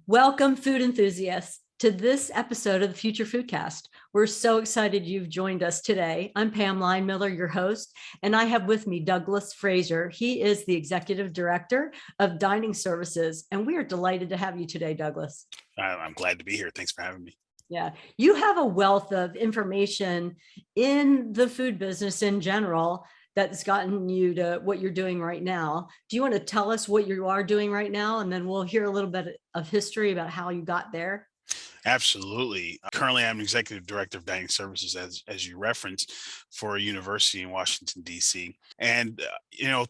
Welcome, food enthusiasts, to this episode of the Future Foodcast. We're so excited you've joined us today. I'm Pam Linemiller, your host, and I have with me Douglas Frazier. He is the Executive Director of Dining Services, and we are delighted to have you today, Douglas. I'm glad to be here. Thanks for having me. Yeah, you have a wealth of information in the food business in general that's gotten you to what you're doing right now. Do you want to tell us what you are doing right now? And then we'll hear a little bit of history about how you got there. Absolutely. Currently, I'm executive director of dining services, as you referenced, for a university in Washington, D.C. And,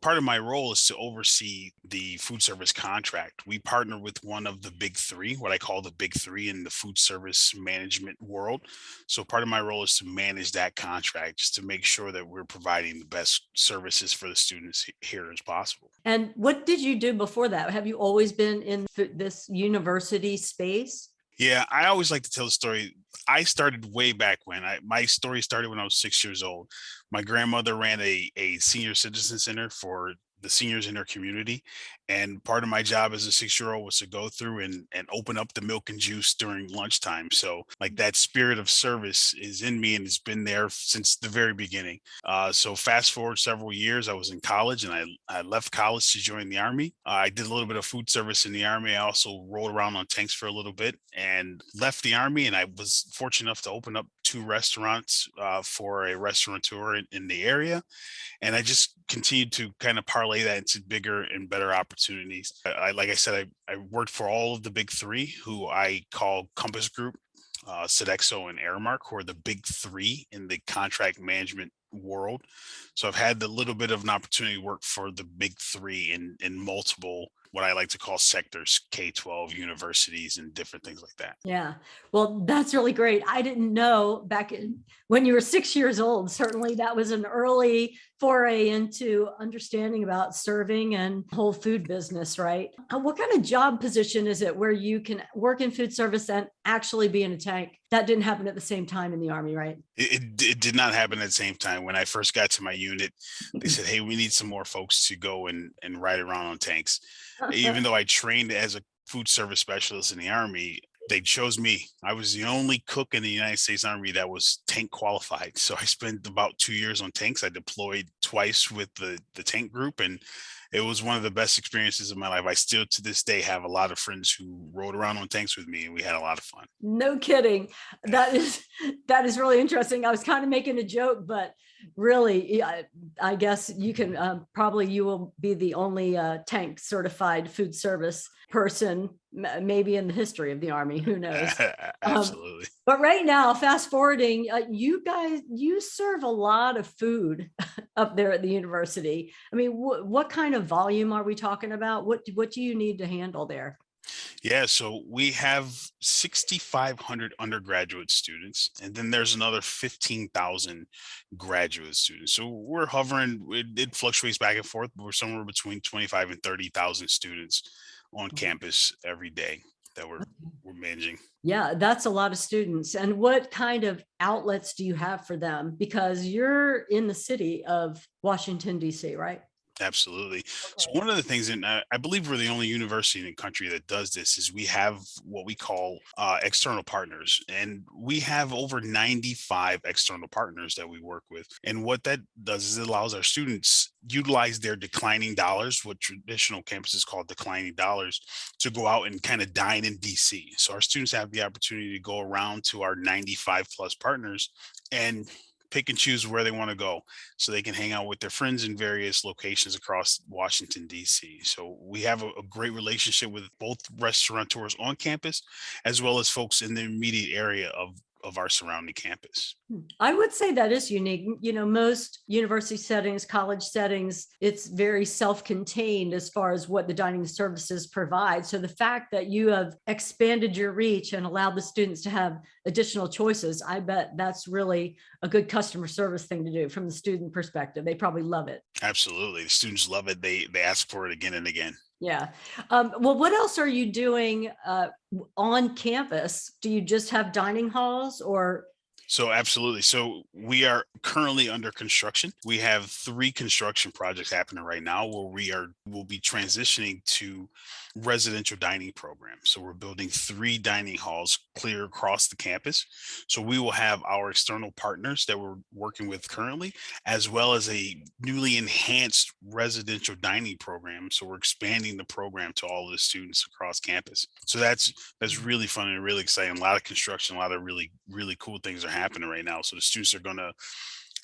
part of my role is to oversee the food service contract. We partner with one of the big three, what I call the big three in the food service management world. So part of my role is to manage that contract, just to make sure that we're providing the best services for the students here as possible. And what did you do before that? Have you always been in this university space? Yeah, I always like to tell the story. I started way back when. My story started when I was 6 years old. My grandmother ran a senior citizen center for the seniors in her community. And part of my job as a 6-year-old was to go through and open up the milk and juice during lunchtime. So like that spirit of service is in me and it's been there since the very beginning. So fast forward several years, I was in college and I left college to join the Army. I did a little bit of food service in the Army. I also rolled around on tanks for a little bit and left the Army. And I was fortunate enough to open up 2 restaurants for a restaurateur in the area. And I just continued to kind of parlay that into bigger and better opportunities. Like I said, I worked for all of the big three, who I call Compass Group, Sodexo, and Aramark, who are the big three in the contract management world. So I've had a little bit of an opportunity to work for the big three in multiple, what I like to call sectors, K-12 universities and different things like that. Yeah, well, that's really great. I didn't know when you were 6 years old. Certainly that was an early foray into understanding about serving and whole food business, right? What kind of job position is it where you can work in food service and actually be in a tank? That didn't happen at the same time in the Army, right? It did not happen at the same time. When I first got to my unit, they said, hey, we need some more folks to go and ride around on tanks. Even though I trained as a food service specialist in the Army, they chose me. I was the only cook in the United States Army that was tank qualified. So I spent about 2 years on tanks. I deployed twice with the tank group, and it was one of the best experiences of my life. I still to this day have a lot of friends who rode around on tanks with me, and we had a lot of fun. No kidding. That is really interesting. I was kind of making a joke, but really, I guess you can you will be the only tank certified food service person, maybe in the history of the Army. Who knows? Absolutely. But right now, fast forwarding, you serve a lot of food up there at the university. I mean, what kind of volume are we talking about? What do you need to handle there? Yeah, so we have 6,500 undergraduate students, and then there's another 15,000 graduate students. So we're hovering, it fluctuates back and forth, but we're somewhere between 25 and 30,000 students on campus every day that we're managing. Yeah, that's a lot of students. And what kind of outlets do you have for them? Because you're in the city of Washington, D.C., right? Absolutely. So one of the things, and I believe we're the only university in the country that does this, is we have what we call external partners, and we have over 95 external partners that we work with. And what that does is it allows our students utilize their declining dollars, what traditional campuses call declining dollars, to go out and kind of dine in DC. So our students have the opportunity to go around to our 95 plus partners and pick and choose where they want to go so they can hang out with their friends in various locations across Washington, D.C. So we have a great relationship with both restaurateurs on campus, as well as folks in the immediate area of our surrounding campus. I would say that is unique. Most university settings, college settings, it's very self-contained as far as what the dining services provide. So the fact that you have expanded your reach and allowed the students to have additional choices, I bet that's really a good customer service thing to do from the student perspective. They probably love it. Absolutely. The students love it. They ask for it again and again. Yeah. Well, what else are you doing on campus? Do you just have dining halls or? So absolutely. So we are currently under construction. We have three construction projects happening right now where will be transitioning to residential dining programs. So we're building three dining halls clear across the campus. So we will have our external partners that we're working with currently, as well as a newly enhanced residential dining program. So we're expanding the program to all of the students across campus. So that's really fun and really exciting. A lot of construction, a lot of really cool things are happening right now. So the students are going to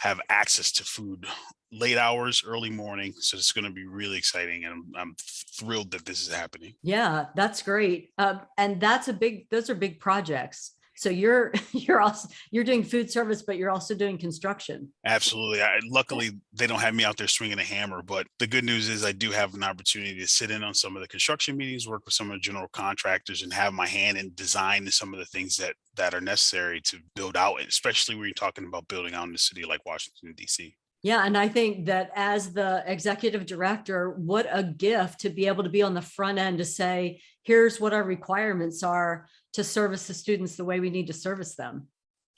have access to food late hours, early morning. So it's going to be really exciting, and I'm thrilled that this is happening. Yeah, that's great. And those are big projects. So you're you're doing food service, but you're also doing construction. Absolutely. Luckily, they don't have me out there swinging a hammer, but the good news is I do have an opportunity to sit in on some of the construction meetings, work with some of the general contractors, and have my hand in design some of the things that are necessary to build out, especially when you're talking about building out in a city like Washington, D.C. Yeah, and I think that as the executive director, what a gift to be able to be on the front end to say, here's what our requirements are to service the students the way we need to service them.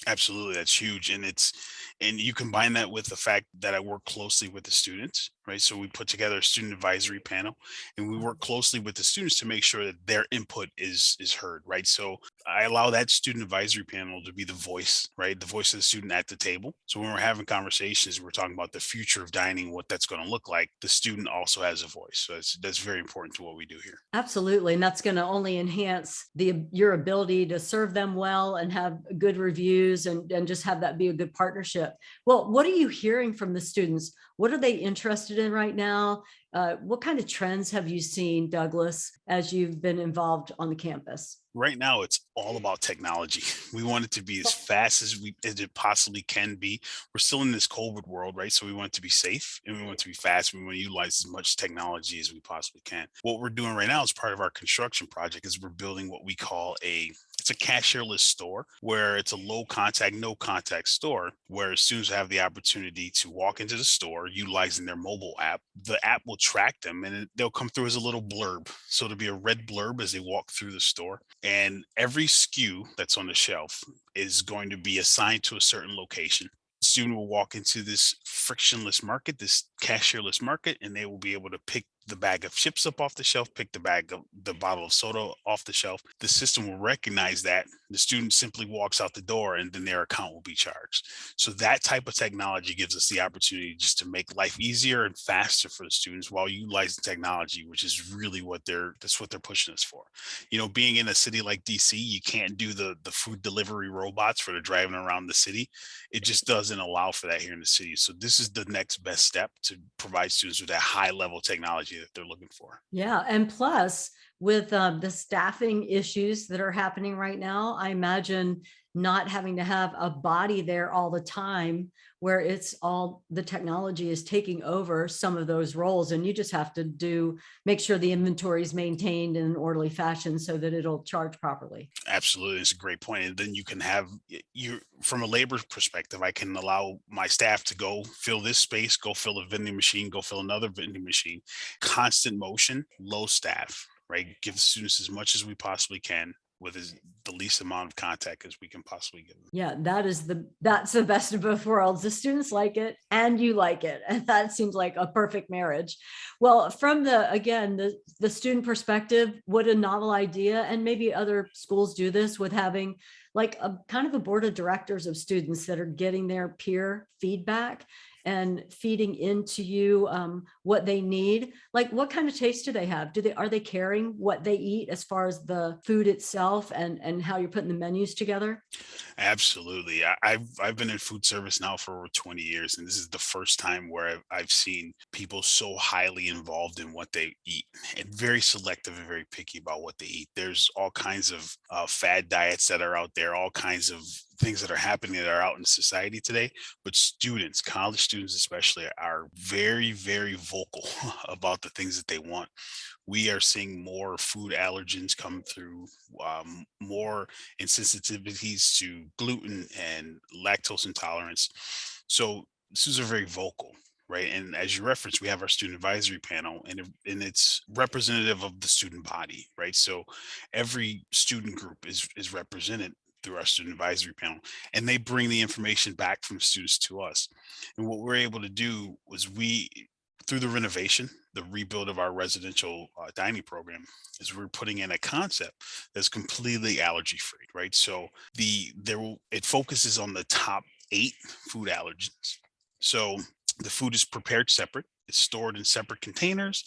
Absolutely, that's huge, and you combine that with the fact that I work closely with the students, right? So we put together a student advisory panel, and we work closely with the students to make sure that their input is heard, right? So I allow that student advisory panel to be the voice, right? The voice of the student at the table. So when we're having conversations, we're talking about the future of dining, what that's going to look like. The student also has a voice, so that's very important to what we do here. Absolutely. And that's going to only enhance your ability to serve them well and have good reviews and just have that be a good partnership. Well, what are you hearing from the students? What are they interested in right now? What kind of trends have you seen, Douglas, as you've been involved on the campus? Right now it's all about technology. We want it to be as fast as it possibly can be. We're still in this COVID world, right? So we want it to be safe and we want it to be fast. We want to utilize as much technology as we possibly can. What we're doing right now as part of our construction project is we're building what we call it's a cashierless store where it's a low contact, no contact store where students have the opportunity to walk into the store utilizing their mobile app. The app will track them and they'll come through as a little blurb. So it'll be a red blurb as they walk through the store. And every SKU that's on the shelf is going to be assigned to a certain location. Student will walk into this frictionless market, this cashierless market, and they will be able to pick the bag of chips up off the shelf, pick the bottle of soda off the shelf. The system will recognize that. The student simply walks out the door and then their account will be charged. So that type of technology gives us the opportunity just to make life easier and faster for the students while utilizing technology, which is really that's what they're pushing us for. Being in a city like DC, you can't do the food delivery robots for the driving around the city. It just doesn't allow for that here in the city. So this is the next best step to provide students with that high level technology that they're looking for. Yeah. And plus, with the staffing issues that are happening right now, I imagine not having to have a body there all the time where it's all the technology is taking over some of those roles. And you just have to make sure the inventory is maintained in an orderly fashion so that it'll charge properly. Absolutely. It's a great point. And then you can have you from a labor perspective, I can allow my staff to go fill this space, go fill a vending machine, go fill another vending machine. Constant motion, low staff, right? Give the students as much as we possibly can with the least amount of contact as we can possibly give them. Yeah, that's the best of both worlds. The students like it and you like it. And that seems like a perfect marriage. Well, from the student perspective, what a novel idea. And maybe other schools do this with having like a kind of a board of directors of students that are getting their peer feedback and feeding into you what they need. Like, what kind of taste do they have? Are they caring what they eat as far as the food itself and how you're putting the menus together? Absolutely. I've been in food service now for over 20 years, and this is the first time where I've seen people so highly involved in what they eat and very selective and very picky about what they eat. There's all kinds of fad diets that are out there, all kinds of things that are happening that are out in society today, but students, college students especially, are very, very vocal about the things that they want. We are seeing more food allergens come through, more insensitivities to gluten and lactose intolerance. So students are very vocal, right? And as you referenced, we have our student advisory panel, and it's representative of the student body, right? So every student group is represented through our student advisory panel, and they bring the information back from students to us. And what we're able to do was through the renovation, the rebuild of our residential dining program, is we're putting in a concept that's completely allergy free, right? So it focuses on the top 8 food allergens. So the food is prepared separate, it's stored in separate containers,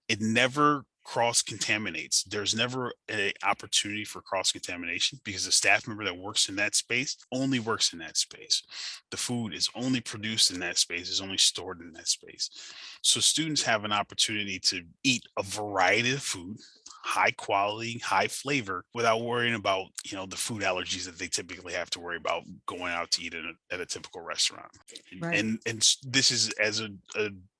it never cross contaminates. There's never an opportunity for cross contamination because the staff member that works in that space only works in that space. The food is only produced in that space, is only stored in that space. So students have an opportunity to eat a variety of food, high quality, high flavor, without worrying about, the food allergies that they typically have to worry about going out to eat at a typical restaurant. Right. And this is as a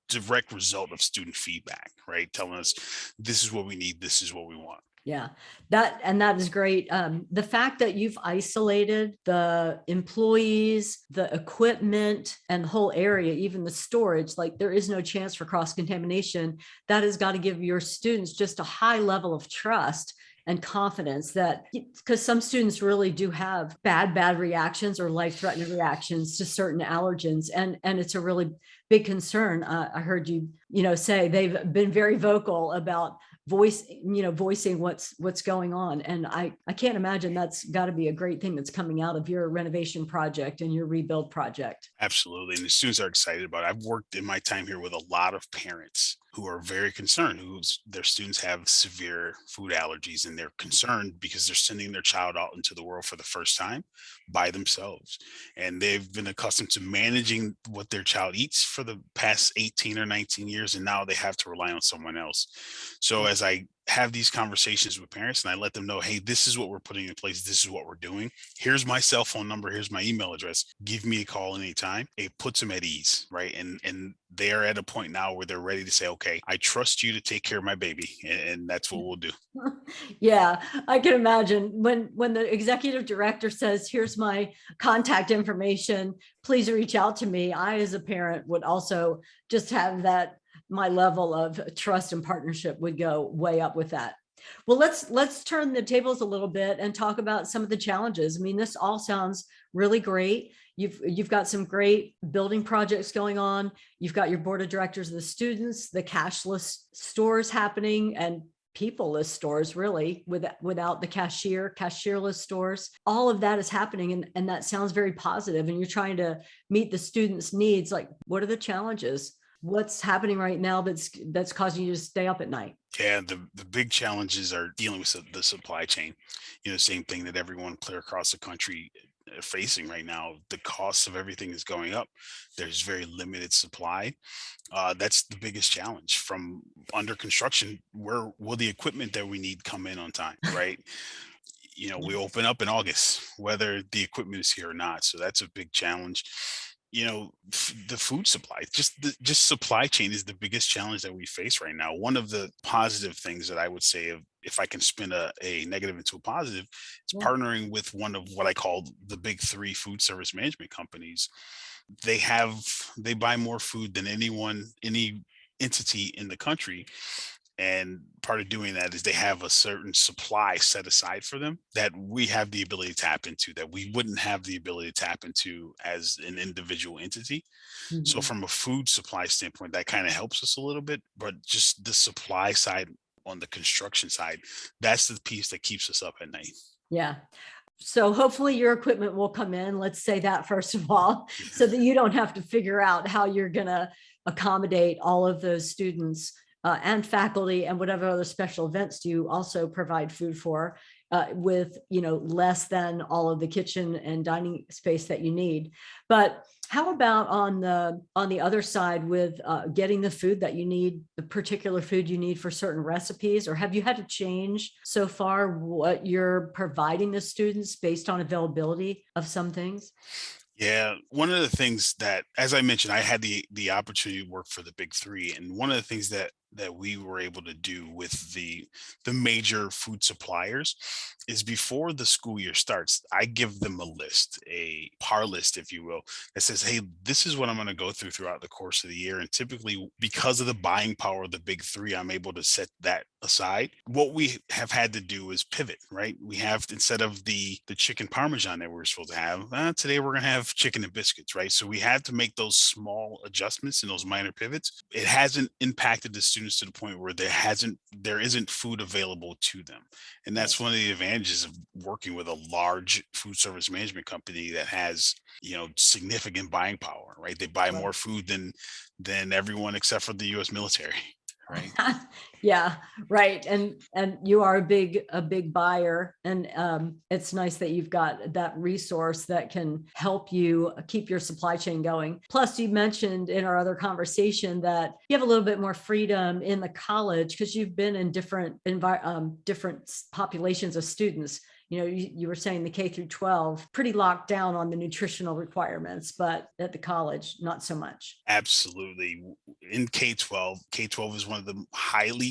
direct result of student feedback, right? Telling us this is what we need, this is what we want. Yeah, that is great. The fact that you've isolated the employees, the equipment, and the whole area, even the storage, like there is no chance for cross contamination. That has got to give your students just a high level of trust and confidence, that because some students really do have bad reactions or life-threatening reactions to certain allergens, and it's a really big concern. I heard you say they've been very vocal about voicing what's going on, and I can't imagine that's got to be a great thing that's coming out of your renovation project and your rebuild project. Absolutely. And the students are excited about it. I've worked in my time here with a lot of parents who are very concerned, their students have severe food allergies, and they're concerned because they're sending their child out into the world for the first time by themselves. And they've been accustomed to managing what their child eats for the past 18 or 19 years, and now they have to rely on someone else. So as I have these conversations with parents and I let them know, hey, this is what we're putting in place, this is what we're doing, here's my cell phone number, here's my email address, give me a call anytime, it puts them at ease, right? And they are at a point now where they're ready to say, okay, I trust you to take care of my baby, and that's what we'll do. Yeah, I can imagine when the executive director says, here's my contact information, please reach out to me. I, as a parent, would also just have that, my level of trust and partnership would go way up with that. Well, let's turn the tables a little bit and talk about some of the challenges. I mean, this all sounds really great. You've got some great building projects going on. You've got your board of directors of the students, the cashless stores happening, and peopleless stores, really, without the cashierless stores. All of that is happening, and that sounds very positive. And you're trying to meet the students' needs. Like, what are the challenges? What's happening right now that's causing you to stay up at night? Yeah, the big challenges are dealing with the supply chain. Same thing that everyone clear across the country are facing right now. The cost of everything is going up. There's very limited supply. That's the biggest challenge. From under construction, where will the equipment that we need come in on time, right? We open up in August, whether the equipment is here or not. So that's a big challenge. The food supply, just supply chain is the biggest challenge that we face right now. One of the positive things that I would say, if I can spin a negative into a positive, is partnering with one of what I call the big 3 food service management companies. They buy more food than any entity in the country. And part of doing that is they have a certain supply set aside for them that we have the ability to tap into, that we wouldn't have the ability to tap into as an individual entity. Mm-hmm. So from a food supply standpoint, that kind of helps us a little bit, but just the supply side on the construction side, that's the piece that keeps us up at night. Yeah. So hopefully your equipment will come in, let's say that first of all, so that you don't have to figure out how you're going to accommodate all of those students and faculty and whatever other special events do you also provide food for, with less than all of the kitchen and dining space that you need. But how about on the other side with getting the food that you need, the particular food you need for certain recipes? Or have you had to change so far what you're providing the students based on availability of some things? Yeah, one of the things that, as I mentioned, I had the opportunity to work for the big 3, and one of the things that that we were able to do with the major food suppliers is before the school year starts, I give them a list, a par list, if you will, that says, hey, this is what I'm going to go through throughout the course of the year. And typically, because of the buying power of the big three, I'm able to set that aside. What we have had to do is pivot, right? We have, instead of the chicken parmesan that we were supposed to have, today we're going to have chicken and biscuits, right? So we had to make those small adjustments and those minor pivots. It hasn't impacted the students to the point where there isn't food available to them. And that's Yes. one of the advantages of working with a large food service management company that has, significant buying power, right? They buy Right. more food than everyone except for the US military, right? Yeah, right. And you are a big buyer, and it's nice that you've got that resource that can help you keep your supply chain going. Plus, you mentioned in our other conversation that you have a little bit more freedom in the college because you've been in different populations of students. You were saying the K through 12 pretty locked down on the nutritional requirements, but at the college, not so much. Absolutely. In K-12 is one of the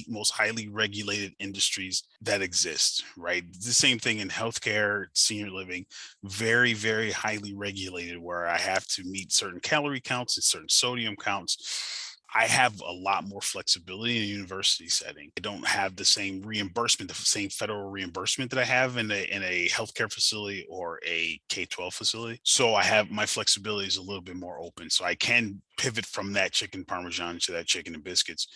most highly regulated industries that exist, right? The same thing in healthcare, senior living, very, very highly regulated, where I have to meet certain calorie counts and certain sodium counts. I have a lot more flexibility in a university setting. I don't have the same reimbursement, the same federal reimbursement that I have in a healthcare facility or a K-12 facility. So I have, my flexibility is a little bit more open. So I can pivot from that chicken parmesan to that chicken and biscuits.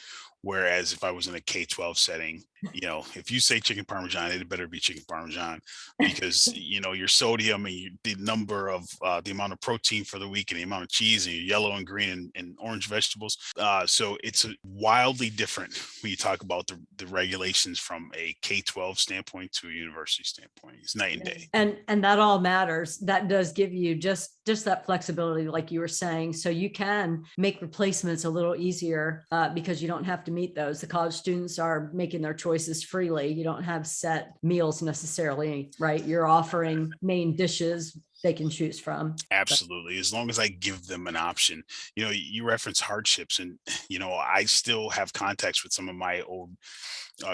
Whereas if I was in a K-12 setting, if you say chicken parmesan, it better be chicken parmesan, because your sodium and the number of the amount of protein for the week and the amount of cheese and your yellow and green and orange vegetables. So it's wildly different when you talk about the regulations from a K-12 standpoint to a university standpoint. It's night and day. And that all matters. That does give you just that flexibility, like you were saying, so you can make replacements a little easier because you don't have to meet those. The college students are making their choices freely. You don't have set meals necessarily, right? You're offering main dishes they can choose from. Absolutely. As long as I give them an option. You reference hardships, and I still have contacts with some of my old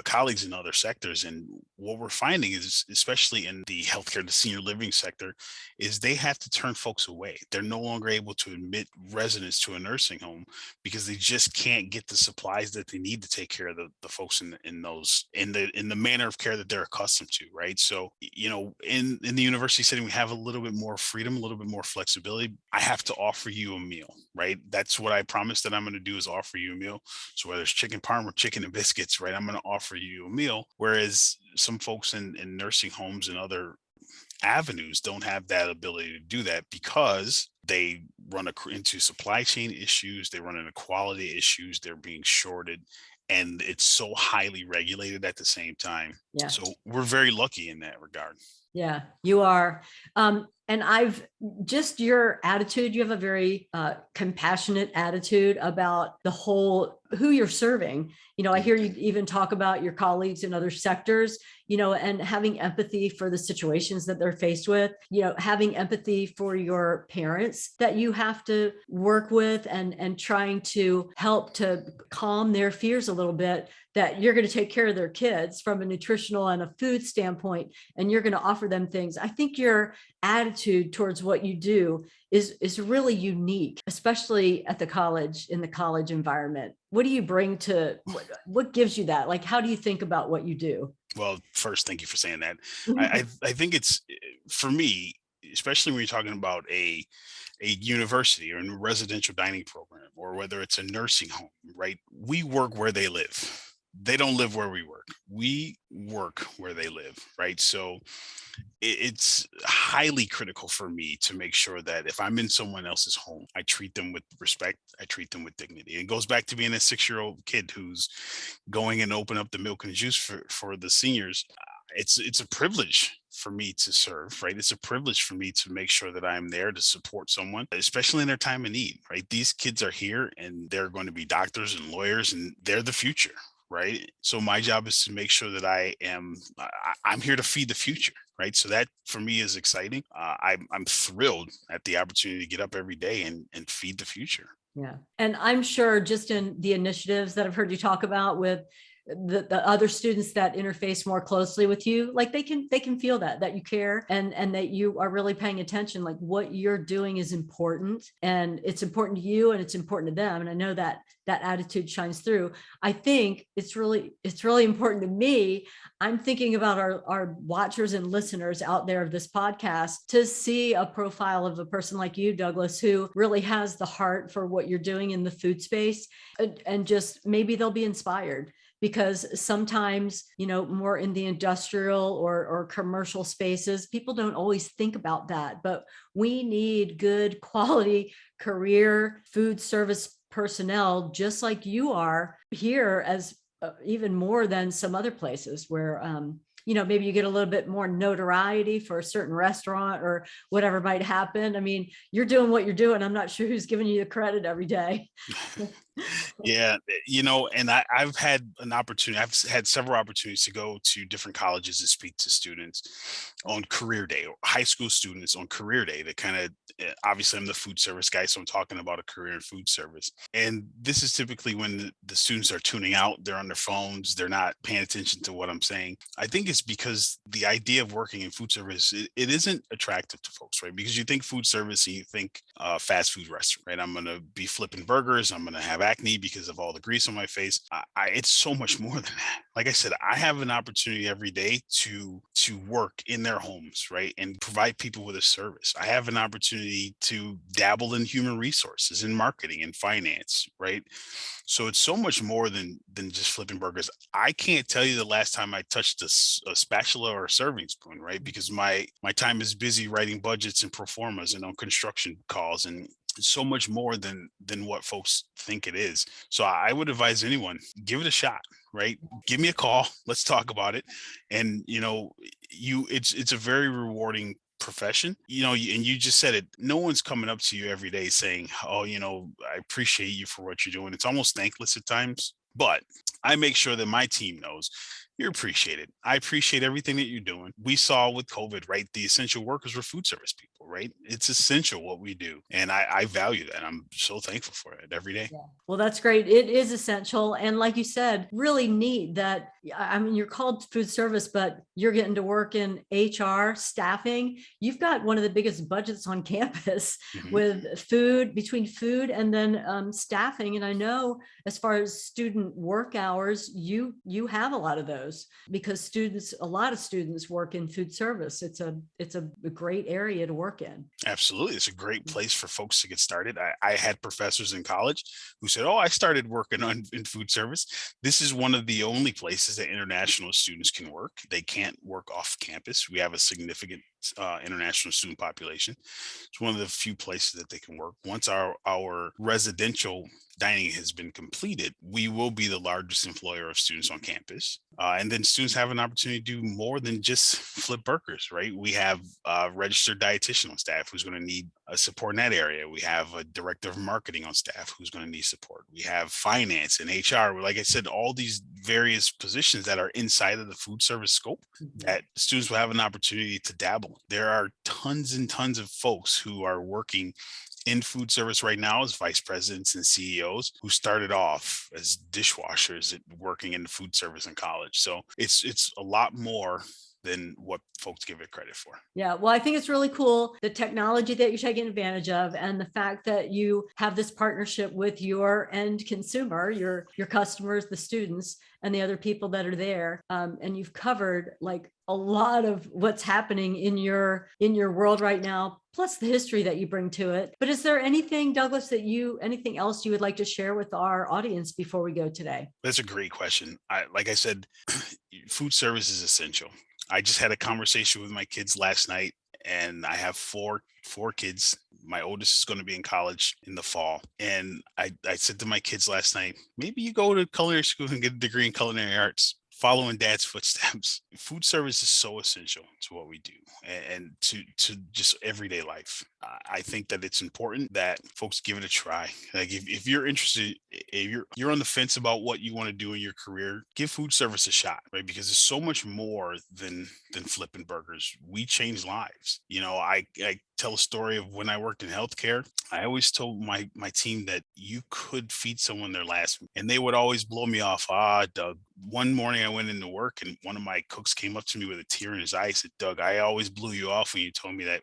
colleagues in other sectors. And what we're finding is, especially in the healthcare, the senior living sector, is they have to turn folks away. They're no longer able to admit residents to a nursing home because they just can't get the supplies that they need to take care of the folks in the manner of care that they're accustomed to. Right. So, in the university setting, we have a little bit more freedom, a little bit more flexibility. I have to offer you a meal, right? That's what I promised that I'm going to do, is offer you a meal. So whether it's chicken parm or chicken and biscuits, right, I'm going to offer you a meal. Whereas some folks in nursing homes and other avenues don't have that ability to do that because they into supply chain issues, they run into quality issues, they're being shorted, and it's so highly regulated at the same time. Yeah. So we're very lucky in that regard. Yeah, you are. And I've just your attitude, you have a very compassionate attitude about the whole who you're serving. I hear you even talk about your colleagues in other sectors, and having empathy for the situations that they're faced with, having empathy for your parents that you have to work with, and trying to help to calm their fears a little bit, that you're going to take care of their kids from a nutritional and a food standpoint, and you're going to offer them things. I think your attitude towards what you do is really unique, especially at the college, in the college environment. What do you bring to what gives you that? Like, how do you think about what you do? Well, first, thank you for saying that. I think it's, for me, especially when you're talking about a university or a residential dining program, or whether it's a nursing home, right? We work where they live. They don't live where we work. We work where they live, right? So it's highly critical for me to make sure that if I'm in someone else's home, I treat them with respect. I treat them with dignity. It goes back to being a 6-year-old kid who's going and open up the milk and juice for the seniors. It's a privilege for me to serve, right? It's a privilege for me to make sure that I'm there to support someone, especially in their time of need, right? These kids are here and they're going to be doctors and lawyers, and they're the future, right? So my job is to make sure that I'm here to feed the future, right? So that for me is exciting. I'm thrilled at the opportunity to get up every day and feed the future. Yeah. And I'm sure just in the initiatives that I've heard you talk about with the other students that interface more closely with you, like they can feel that you care and that you are really paying attention, like what you're doing is important and it's important to you and it's important to them. And I know that that attitude shines through. I think it's really important to me. I'm thinking about our watchers and listeners out there of this podcast to see a profile of a person like you, Douglas, who really has the heart for what you're doing in the food space, and just maybe they'll be inspired, because sometimes, more in the industrial or commercial spaces, people don't always think about that. But we need good quality career food service personnel, just like you are here, as even more than some other places where, maybe you get a little bit more notoriety for a certain restaurant or whatever might happen. I mean, you're doing what you're doing. I'm not sure who's giving you the credit every day. Yeah, and I've had an opportunity. I've had several opportunities to go to different colleges and speak to students on career day, or high school students on career day. That kind of, obviously, I'm the food service guy, so I'm talking about a career in food service. And this is typically when the students are tuning out. They're on their phones. They're not paying attention to what I'm saying. I think it's because the idea of working in food service, it isn't attractive to folks, right? Because you think food service and you think fast food restaurant, right? I'm going to be flipping burgers. I'm going to have acne because of all the grease on my face. It's so much more than that. Like I said, I have an opportunity every day to work in their homes, right, and provide people with a service. I have an opportunity to dabble in human resources, in marketing, and finance, right? So it's so much more than just flipping burgers. I can't tell you the last time I touched a spatula or a serving spoon, right? Because my time is busy writing budgets and pro formas and on construction calls, and so much more than what folks think it is. So I would advise anyone, give it a shot, right? Give me a call. Let's talk about it. And it's a very rewarding profession, and you just said it. No one's coming up to you every day saying, oh, I appreciate you for what you're doing. It's almost thankless at times, but I make sure that my team knows you're appreciated. I appreciate everything that you're doing. We saw with COVID, right? The essential workers were food service people, right? It's essential what we do. And I value that. I'm so thankful for it every day. Yeah. Well, that's great. It is essential. And like you said, really neat that, I mean, you're called food service, but you're getting to work in HR staffing. You've got one of the biggest budgets on campus with food, between food and then staffing. And I know as far as student work hours, you have a lot of those, because a lot of students work in food service. It's a great area to work in. Absolutely. It's a great place for folks to get started. I had professors in college who said, oh, I started working in food service. This is one of the only places that international students can work. They can't work off campus. We have a significant international student population. It's one of the few places that they can work. Once our residential dining has been completed, we will be the largest employer of students on campus. And then students have an opportunity to do more than just flip burgers, right? We have a registered dietitian on staff who's going to need support in that area. We have a director of marketing on staff who's going to need support. We have finance and HR. Like I said, all these various positions that are inside of the food service scope that students will have an opportunity to dabble. There are tons and tons of folks who are working in food service right now as vice presidents and CEOs who started off as dishwashers working in the food service in college. So it's a lot more than what folks give it credit for. Yeah, well, I think it's really cool, the technology that you're taking advantage of, and the fact that you have this partnership with your end consumer, your customers, the students, and the other people that are there. And you've covered like a lot of what's happening in your world right now, plus the history that you bring to it. But is there anything, Douglas, anything else you would like to share with our audience before we go today? That's a great question. Like I said, food service is essential. I just had a conversation with my kids last night, and I have four kids. My oldest is going to be in college in the fall. And I said to my kids last night, maybe you go to culinary school and get a degree in culinary arts, following dad's footsteps. Food service is so essential to what we do and to just everyday life. I think that it's important that folks give it a try. Like if you're interested, if you're on the fence about what you want to do in your career, give food service a shot, right? Because it's so much more than flipping burgers. We change lives. I tell a story of when I worked in healthcare. I always told my team that you could feed someone their last meal, and they would always blow me off. Doug. One morning I went into work and one of my cooks came up to me with a tear in his eye. He said, Doug, I always blew you off when you told me that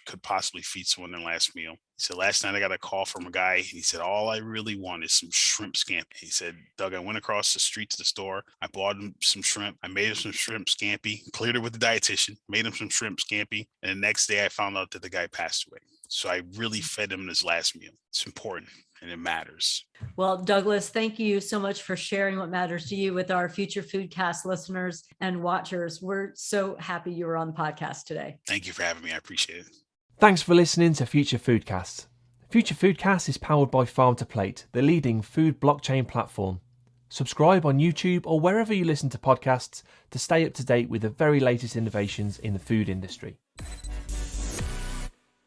could possibly feed someone their last meal. He said, last night I got a call from a guy and he said, all I really want is some shrimp scampi. He said, Doug, I went across the street to the store. I bought him some shrimp. I made him some shrimp scampi, cleared it with the dietitian, made him some shrimp scampi. And the next day I found out that the guy passed away. So I really fed him his last meal. It's important and it matters. Well, Douglas, thank you so much for sharing what matters to you with our Future Foodcast listeners and watchers. We're so happy you were on the podcast today. Thank you for having me. I appreciate it. Thanks for listening to Future Foodcast. Future Foodcast is powered by Farm to Plate, the leading food blockchain platform. Subscribe on YouTube or wherever you listen to podcasts to stay up to date with the very latest innovations in the food industry.